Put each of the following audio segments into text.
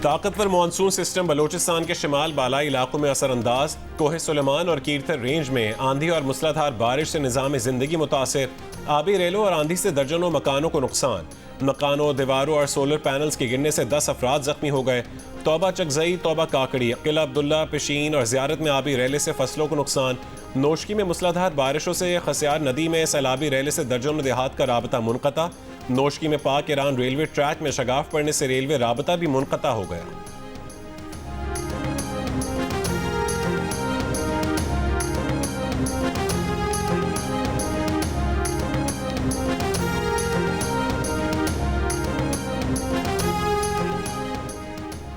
ताकतवर monsoon system Balochistan के शिमाल बालाई इलाकों में असरअंदाज। कोहे सुलेमान और कीरथर रेंज में आंधी और मूसलाधार बारिश से निज़ाम जिंदगी मुतासिर। आबी रेलों और आंधी से दर्जनों मकानों को नुकसान। मकानों, दीवारों और सोलर पैनल्स के गिरने से 10 अफराद जख्मी हो गए। तौबा चकजई, तौबा काकड़ी, किला अब्दुल्ला, पिशीन और ज़ियारत में आबी रेले से फसलों को नुकसान। नोशकी में मूसलाधार बारिशों से खसियार नदी में सैलाबी रेले से दर्जनों देहात का राबता मुनक़ता। नोशकी में पाक ईरान रेलवे ट्रैक में शगाफ पड़ने से रेलवे राबता भी मुनक़ता हो गया।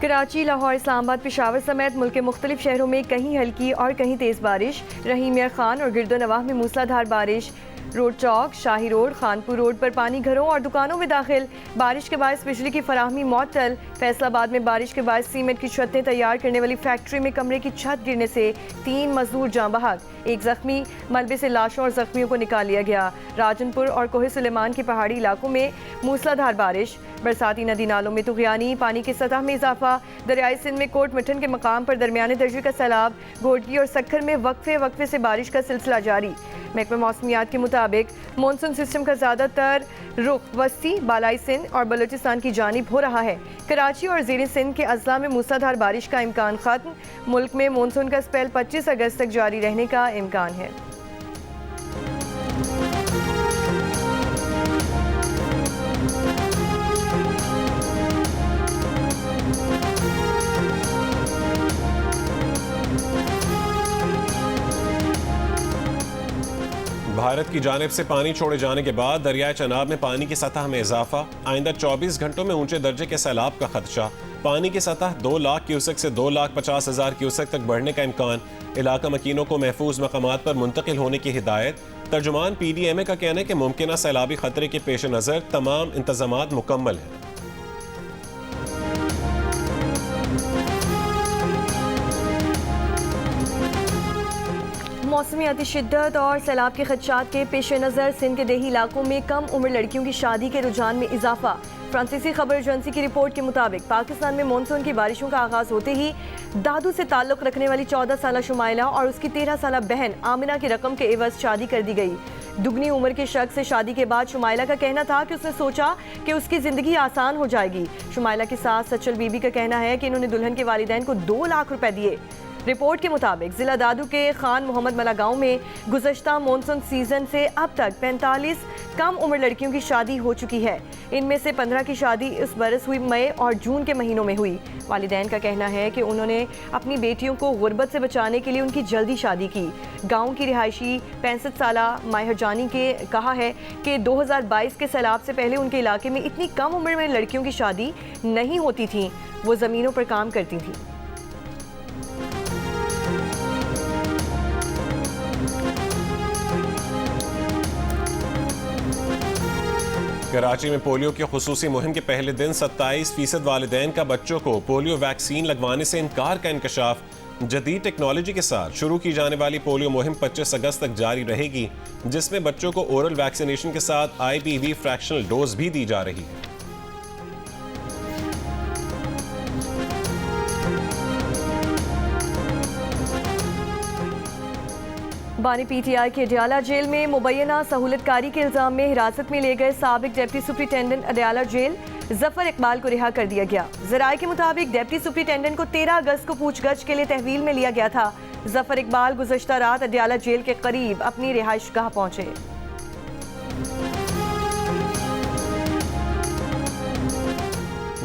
कराची, लाहौर, इस्लामाबाद, पेशावर समेत मुल्क के मुख्तलिफ शहरों में कहीं हल्की और कहीं तेज़ बारिश। रहीम यार खान और गिरदो नवाह में मूसलाधार बारिश। रोड चौक, शाही रोड, खानपुर रोड पर पानी घरों और दुकानों में दाखिल। बारिश के बायस बिजली की फराहमी मअतल। फैसलाबाद में बारिश के बायस सीमेंट की छतें तैयार करने वाली फैक्ट्री में कमरे की छत गिरने से 3 मजदूर जाँ बहक, 1 जख्मी। मलबे से लाशों और जख्मियों को निकाल लिया गया। राजनपुर और कोहे सुलेमान के पहाड़ी इलाकों में मूसलाधार बारिश। बरसाती नदी नालों में तुग़यानी, पानी की सतह में इजाफा। दरियाई सिंध में कोट मिठन के मकाम पर दरमियाने दर्जे का सैलाब। घोटकी और सक्खर में वक्फे से बारिश का सिलसिला जारी। महकमा मौसमियात के मुताबिक मानसून सिस्टम का ज़्यादातर रुख वस्ती, बालाई सिंध और बलूचिस्तान की जानिब हो रहा है। कराची और ज़ेर सिंध के अजला में मूसलाधार बारिश का इम्कान ख़त्म। मुल्क में मानसून का स्पेल 25 अगस्त तक जारी रहने का इम्कान है। भारत की जानिब से पानी छोड़े जाने के बाद दरियाए चनाब में पानी की सतह में इजाफा। आइंदा 24 घंटों में ऊंचे दर्जे के सैलाब का खदशा। पानी की सतह 2 लाख क्यूसेक से 2,50,000 क्यूसेक तक बढ़ने का इम्कान। इलाका मकीनों को महफूज मकामात पर मुंतकिल होने की हिदायत। तर्जुमान PDMA का कहना है कि मुमकिन सैलाबी खतरे के पेश नज़र तमाम इंतजामात मुकम्मल हैं। मौसमियाती शिद्दत और सैलाब के खदशात के पेश नज़र सिंध के देही इलाकों में कम उम्र लड़कियों की शादी के रुझान में इजाफा। फ्रांसीसी खबर एजेंसी की रिपोर्ट के मुताबिक पाकिस्तान में मानसून की बारिशों का आगाज होते ही दादू से ताल्लुक़ रखने वाली 14 साला शुमाइला और उसकी 13 साला बहन आमिना की रकम के एवज शादी कर दी गई। दुगनी उम्र के शख्स से शादी के बाद शुमाइला का कहना था कि उसने सोचा कि उसकी जिंदगी आसान हो जाएगी। शुमाइला की सास सचल बीबी का कहना है कि इन्होंने दुल्हन के वालिदैन को 2 लाख रुपए दिए। रिपोर्ट के मुताबिक जिला दादू के खान मोहम्मद मला गांव में गुज़श्ता मानसून सीजन से अब तक 45 कम उम्र लड़कियों की शादी हो चुकी है। इनमें से 15 की शादी इस बरस हुई मई और जून के महीनों में हुई। वालिदैन का कहना है कि उन्होंने अपनी बेटियों को गुर्बत से बचाने के लिए उनकी जल्दी शादी की। गांव की रिहायशी 65 साला माहिर जानी के कहा है कि 2022 के सैलाब से पहले उनके इलाके में इतनी कम उम्र में लड़कियों की शादी नहीं होती थी। वो ज़मीनों पर काम करती थी। कराची में पोलियो की खुसूसी मुहिम के पहले दिन 27% वालिदैन का बच्चों को पोलियो वैक्सीन लगवाने से इनकार का इंकशाफ। जदीद टेक्नोलॉजी के साथ शुरू की जाने वाली पोलियो मुहिम 25 अगस्त तक जारी रहेगी, जिसमें बच्चों को ओरल वैक्सीनेशन के साथ IPV फ्रैक्शनल डोज भी दी जा रही है। बानी PTI के अडयाला जेल में मुबैना सहूलतकारी के इल्जाम में हिरासत में ले गए साबिक deputy superintendent Adiala jail Zafar Iqbal को रिहा कर दिया गया। ज़राए के मुताबिक डिप्टी सुप्रिंटेंडेंट को 13 अगस्त को पूछगछ के लिए तहवील में लिया गया था। जफर इकबाल गुज़श्ता रात अडयाला जेल के करीब अपनी रिहाइशगाह पहुंचे।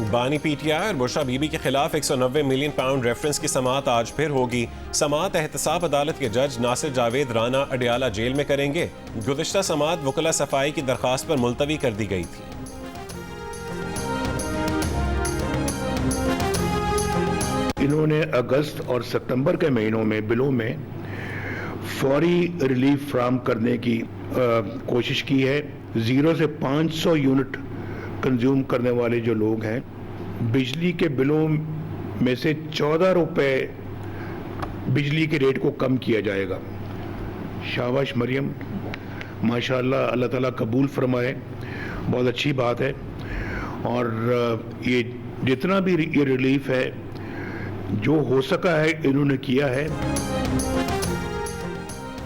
बानी PTI और बुशरा बीबी के खिलाफ 190 मिलियन पाउंड रेफरेंस की समाअत आज फिर होगी। समाअत एहतसाब अदालत के जज नासिर जावेद राना अडयाला जेल में करेंगे। गुज़श्ता समाअत वकला सफाई की दरखास्त पर मुलतवी कर दी गई थी। इन्होंने अगस्त और सितंबर के महीनों में बिलों में फौरी रिलीफ फ्राहम करने की कोशिश की है। 0 से 500 यूनिट कंज्यूम करने वाले जो लोग हैं, बिजली के बिलों में से 14 रुपए बिजली के रेट को कम किया जाएगा। शाबाश मरियम, माशाल्लाह, अल्लाह ताला कबूल फरमाए, बहुत अच्छी बात है। और ये जितना भी ये रिलीफ है, जो हो सका है इन्होंने किया है।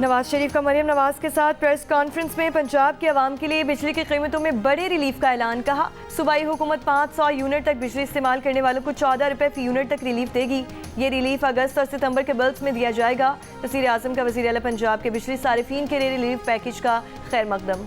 नवाज शरीफ का मरियम नवाज के साथ प्रेस कॉन्फ्रेंस में पंजाब के अवाम के लिए बिजली की कीमतों में बड़े रिलीफ का ऐलान। कहा, सूबाई हुकूमत 500 यूनिट तक बिजली इस्तेमाल करने वालों को 14 रुपए फी यूनिट तक रिलीफ देगी। ये रिलीफ अगस्त और सितंबर के बिल्स में दिया जाएगा। वज़ीर आज़म का वज़ीर आला पंजाब के बिजली सारिफीन के लिए रिलीफ पैकेज का खैर मकदम।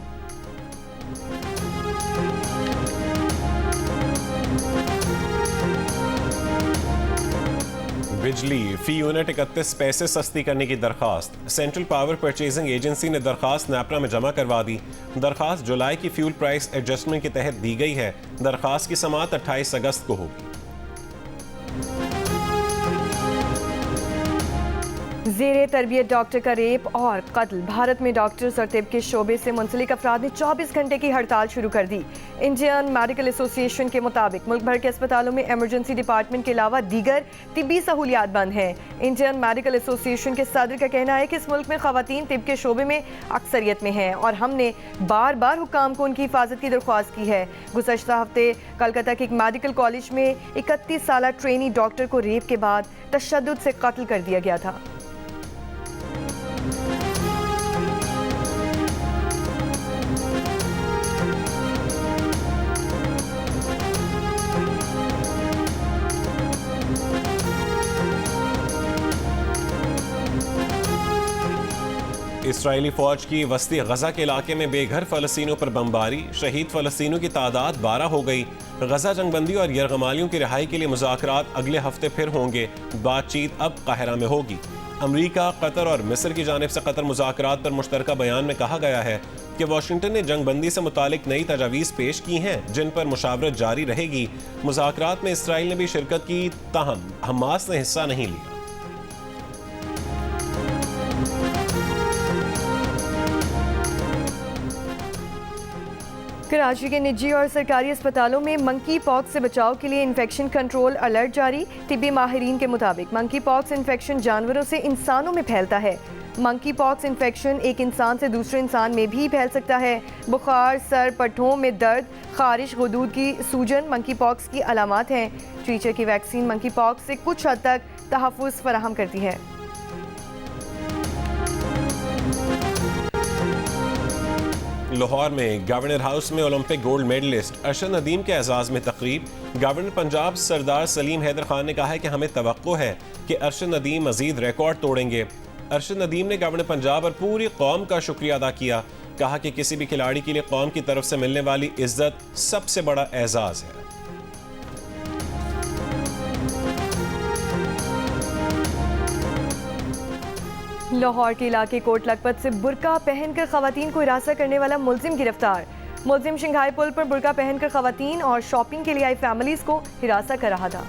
बिजली फी यूनिट 31 पैसे सस्ती करने की दरखास्त। सेंट्रल पावर परचेजिंग एजेंसी ने दरखास्त नैपरा में जमा करवा दी। दरखास्त जुलाई की फ्यूल प्राइस एडजस्टमेंट के तहत दी गई है। दरखास्त की समाअत 28 अगस्त को होगी। ज़ेरे तरबियत डॉक्टर का रेप और कत्ल। भारत में डॉक्टर्स और तिब के शोबे से मुंसलिक अफराद ने 24 घंटे की हड़ताल शुरू कर दी। इंडियन मेडिकल एसोसिएशन के मुताबिक मुल्क भर के अस्पतालों में इमरजेंसी डिपार्टमेंट के अलावा दीगर तिब्बी सहूलियात बंद हैं। इंडियन मेडिकल एसोसिएशन के सदर का कहना है कि इस मुल्क में खवातीन तिब के शोबे में अक्सरियत में हैं और हमने बार बार हुक्काम को उनकी हिफाजत की दरख्वास्त की है। गुज़श्ता हफ्ते कलकत्ता के एक मेडिकल कॉलेज में 31 साला ट्रेनी डॉक्टर को रेप के बाद तशद्दुद से कत्ल कर दिया गया था। इसराइली फौज की वस्ती गजा के इलाके में बेघर फलस्तीनियों पर बमबारी। शहीद फलस्तीनियों की तादाद 12 हो गई। गजा जंगबंदी और यरगमालियों की रिहाई के लिए मुज़ाकरात अगले हफ्ते फिर होंगे। बातचीत अब काहिरा में होगी। अमरीका, कतर और मिस्र की जानिब से कतर मुज़ाकरात पर मुश्तरका बयान में कहा गया है कि वाशिंगटन ने जंगबंदी से मुतालिक नई तजावीज़ पेश की हैं जिन पर मुशावरत जारी रहेगी। मुज़ाकरात में इसराइल ने भी शिरकत की, ताहम हमास ने हिस्सा नहीं लिया। कराची के निजी और सरकारी अस्पतालों में मंकी पॉक्स से बचाव के लिए इन्फेक्शन कंट्रोल अलर्ट जारी। तिब्बी माहिरीन के मुताबिक मंकी पॉक्स इन्फेक्शन जानवरों से इंसानों में फैलता है। मंकी पॉक्स इन्फेक्शन एक इंसान से दूसरे इंसान में भी फैल सकता है। बुखार, सर, पट्ठों में दर्द, खारिश, गुदूद की सूजन मंकी पॉक्स की अलामात हैं। टीचर की वैक्सीन मंकी पॉक्स से कुछ हद तक तहफ़्फ़ुज़ फराहम करती है। लाहौर में गवर्नर हाउस में Olympic gold medalist Arshad Nadeem के एजाज़ में तकरीब। गवर्नर पंजाब सरदार सलीम हैदर खान ने कहा है कि हमें तवक्को है कि अरशद नदीम मजीद रिकॉर्ड तोड़ेंगे। अरशद नदीम ने गवर्नर पंजाब और पूरी कौम का शुक्रिया अदा किया। कहा कि किसी भी खिलाड़ी के लिए कौम की तरफ से मिलने वाली इज्जत सबसे बड़ा एजाज़ है। लाहौर के इलाके कोट लखपत से बुर्का पहनकर खवातीन को हिरासत करने वाला मुलजिम गिरफ्तार। मुलजिम शिंघाई पुल पर बुर्का पहनकर खवातीन और शॉपिंग के लिए आई फैमिलीज को हिरासत कर रहा था।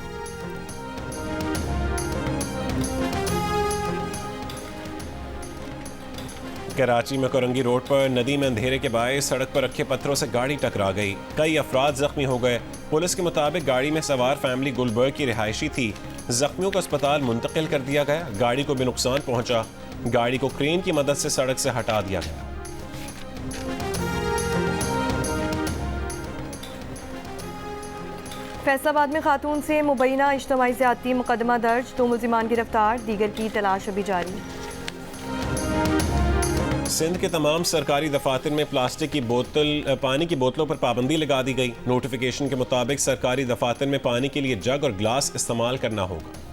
कराची में कोरंगी रोड पर नदी में अंधेरे के बायस सड़क पर रखे पत्थरों से गाड़ी टकरा गई। कई अफराद जख्मी हो गए। पुलिस के मुताबिक गाड़ी में सवार फैमिली गुलबर्ग की रिहायशी थी। जख्मियों को अस्पताल मुंतकिल कर दिया गया। गाड़ी को भी नुकसान पहुंचा। गाड़ी को क्रेन की मदद से सड़क से हटा दिया गया। फैसलाबाद में खातून से मुबैना इज्तिमाई ज़्यादती मुकदमा दर्ज। 2 मुल्जिमान गिरफ्तार, दीगर की तलाश अभी जारी। सिंध के तमाम सरकारी दफातर में प्लास्टिक की बोतल पानी की बोतलों पर पाबंदी लगा दी गई। नोटिफिकेशन के मुताबिक सरकारी दफातर में पानी के लिए जग और ग्लास इस्तेमाल करना होगा।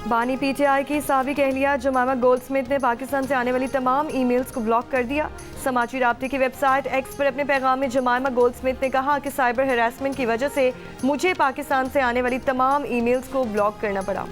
बानी पीटीआई की साबिक अहलिया जमामा गोल्डस्मिथ ने पाकिस्तान से आने वाली तमाम ईमेल्स को ब्लॉक कर दिया। समाजी राब्ते की वेबसाइट एक्स पर अपने पैगाम में जमामा गोल्डस्मिथ ने कहा कि साइबर हरासमेंट की वजह से मुझे पाकिस्तान से आने वाली तमाम ईमेल्स को ब्लॉक करना पड़ा।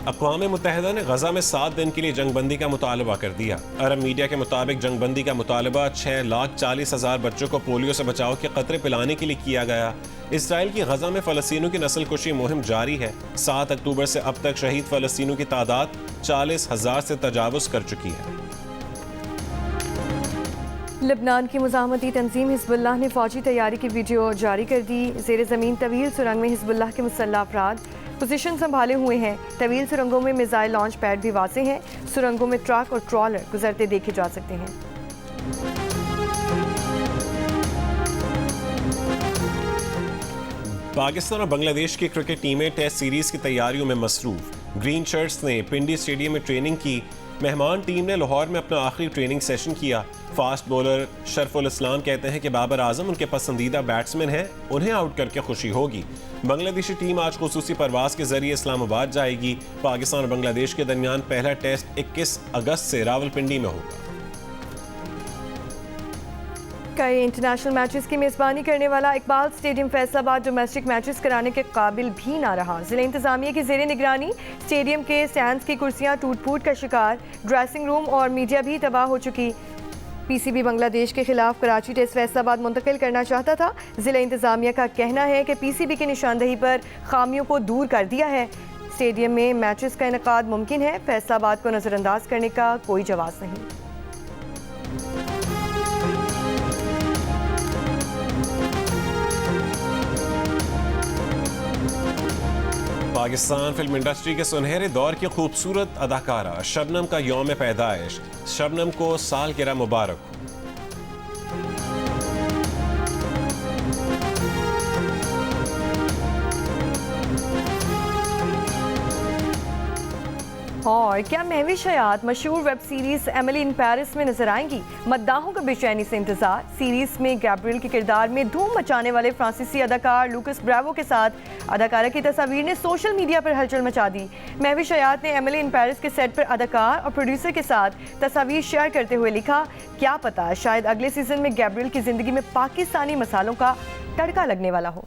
अक़वाम मुत्तहिदा ने गजा में 7 दिन के लिए जंगबंदी का मुतालबा कर दिया। अरब मीडिया के मुताबिक जंगबंदी का मुतालबा 6,40,000 बच्चों को पोलियो से बचाव के कतरे पिलाने के लिए किया गया। इसराइल की गजा में फ़लस्तीनियों की नस्ल कुशी मुहिम जारी है। 7 अक्टूबर से अब तक शहीद फ़लस्तीनियों की तादाद 40,000 से तजावुज़ कर चुकी है। लबनान की मुज़ाहमती तंजीम हिज़्बुल्लाह ने फौजी तैयारी की वीडियो जारी कर दी। ज़ेर ज़मीन तवील सुरंग में हिज़्बुल्लाह के मुसल्लह अफराद पोजीशन संभाले हुए हैं। तवील सुरंगों में मिसाइल लॉन्च पैड भी वाज़े हैं। सुरंगों में ट्रक और ट्रॉलर गुजरते देखे जा सकते हैं। पाकिस्तान और बांग्लादेश की क्रिकेट टीमें टेस्ट सीरीज की तैयारियों में मसरूफ। ग्रीन शर्ट्स ने पिंडी स्टेडियम में ट्रेनिंग की। मेहमान टीम ने लाहौर में अपना आखिरी ट्रेनिंग सेशन किया। फास्ट बॉलर शरफुल इस्लाम कहते हैं कि बाबर आजम उनके पसंदीदा बैट्समैन हैं, उन्हें आउट करके खुशी होगी। बांग्लादेशी टीम आज खुसूसी परवाज के जरिए इस्लामाबाद जाएगी। पाकिस्तान और बांग्लादेश के दरमियान पहला टेस्ट 21 अगस्त से रावलपिंडी में होगा। कई इंटरनेशनल मैचेस की मेज़बानी करने वाला Iqbal stadium Faisalabad domestic matches कराने के काबिल भी ना रहा। जिला इंतजामिया की ज़ेर निगरानी स्टेडियम के स्टैंड्स की कुर्सियां टूट फूट का शिकार, ड्रेसिंग रूम और मीडिया भी तबाह हो चुकी। पीसीबी बांग्लादेश के खिलाफ कराची टेस्ट फैसलाबाद मुंतकिल करना चाहता था। जिला इंतजामिया का कहना है कि पीसीबी की निशानदही पर खामियों को दूर कर दिया है। स्टेडियम में मैचेस का इनेकाद मुमकिन है। फैसलाबाद को नज़रअंदाज करने का कोई जवाब नहीं। पाकिस्तान फिल्म इंडस्ट्री के सुनहरे दौर की खूबसूरत अदाकारा शबनम का यौम पैदाइश। शबनम को सालगिरह मुबारक हो। और क्या महविश हयात मशहूर web series Emily in Paris में नजर आएंगी? मद्दाहों का बेचैनी से इंतजार। सीरीज में गैब्रियल के किरदार में धूम मचाने वाले फ्रांसीसी अदाकार लूकस ब्रावो के साथ अदाकारा की तस्वीर ने सोशल मीडिया पर हलचल मचा दी। महविश हयात ने एमिली इन पेरिस के सेट पर अदाकार और प्रोड्यूसर के साथ तस्वीर शेयर करते हुए लिखा, क्या पता शायद अगले सीजन में गैब्रियल की जिंदगी में पाकिस्तानी मसालों का तड़का लगने वाला हो।